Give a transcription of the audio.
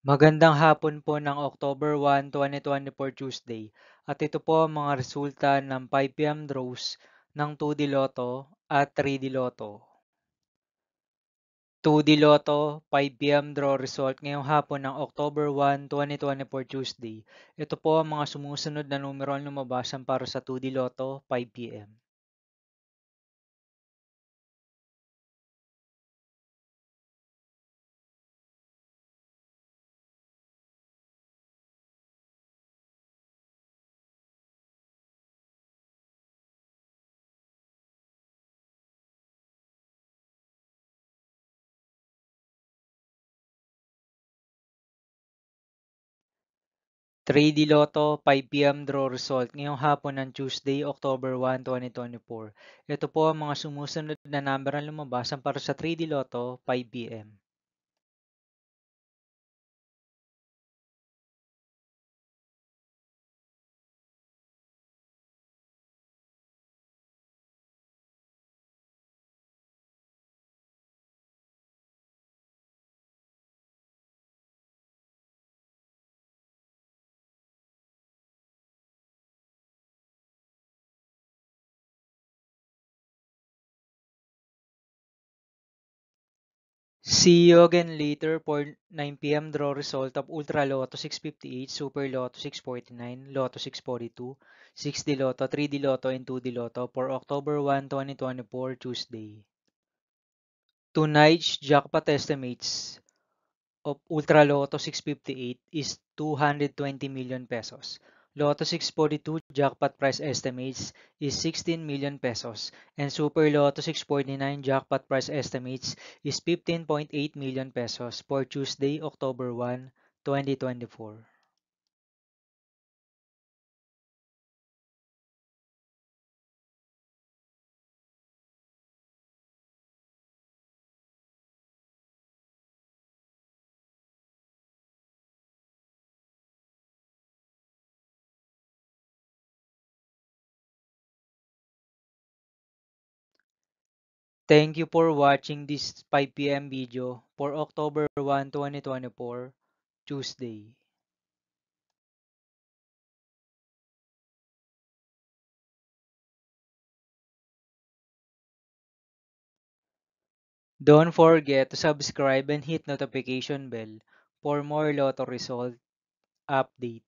Magandang hapon po ng October 1, 2024 Tuesday at ito po ang mga resulta ng 5 PM draws ng 2D Lotto at 3D Lotto. 2D Lotto 5 PM draw result ngayong hapon ng October 1, 2024 Tuesday. Ito po ang mga sumusunod na numero ang lumabasan para sa 2D Lotto 5 PM. 3D Lotto 5 PM draw result ngayong hapon ng Tuesday, October 1, 2024. Ito po ang mga sumusunod na number ang lumabasan para sa 3D Lotto 5 PM. See you again later for 9 PM draw result of Ultra Lotto 658, Super Lotto 649, Lotto 642, 6D Lotto, 3D Lotto, and 2D Lotto for October 1, 2024 Tuesday. Tonight's jackpot estimates of Ultra Lotto 658 is 220 million pesos. Lotto 642 jackpot price estimates is 16 million pesos and Super Lotto 649 jackpot price estimates is 15.8 million pesos for Tuesday, October 1, 2024. Thank you for watching this 5 PM video for October 1, 2024, Tuesday. Don't forget to subscribe and hit notification bell for more Lotto result update.